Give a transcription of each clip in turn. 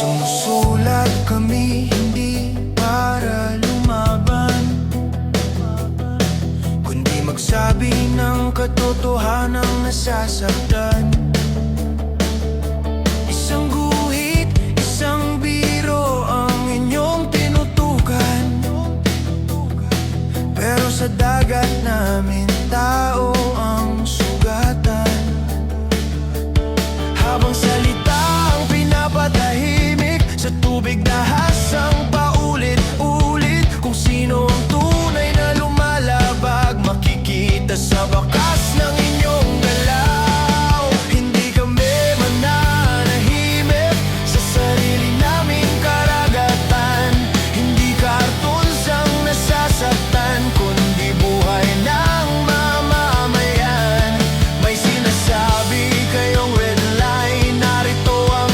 Sumusulat kami hindi para lumaban, kundi magsabi ng katotohanang nasasaktan. Isang guhit, isang biro ang inyong tinutukan, pero sa dagat namin tao ang sugatan. Habang salita ang pinapatahimik, sa tubig nahasang paulit-ulit. Kung sino ang tunay na lumalabag, makikita sa bakas ng inyong galaw. Hindi kami mananahimik sa sarili naming karagatan. Hindi cartoons ang nasasaktan, kundi buhay ng mamamayan. May sinasabi kayong red line, narito ang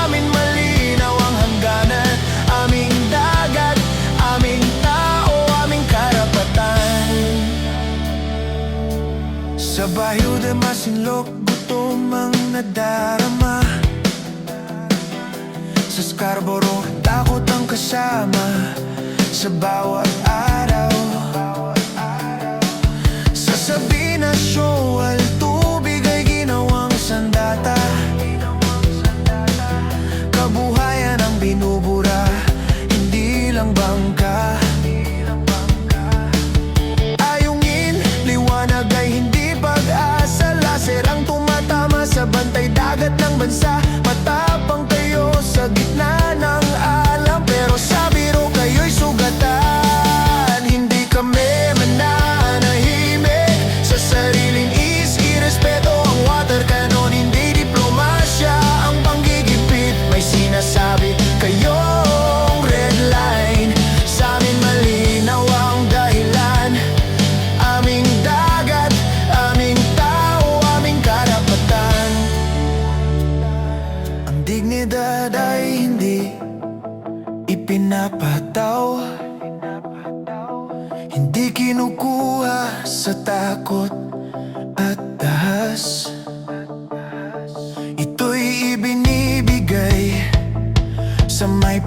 amin malinaw ang hangganan. Aming dagat, aming tao, aming karapatan. Sa bayou de Masinloc, gutom ang nadarama. Sa Scarborough, takot ang kasama sa bawat araw. Sa Sabina Shoal, al tubig ay ginawang sandata. Kabuhayan ang binubura, hindi lang bangka. Ayungin, liwanag ay hindi pag-asa. Laser ang tumatama sa bantay dagat ng bansa. Matapang kayo sa gitna ng alam, pero sa biro kayo'y sugatan. Hindi kami mananahimik sa sariling irespeto ang water cannon, hindi diplomasya ang panggigipit. May sinasabi kayong red line, sa amin malinaw ang dahilan. Aming dagat, aming tao, aming karapatan. Ang dignidad ay hindi ipinapataw, hindi kinukuha sa takot at dahas. Ito'y ibinibigay sa may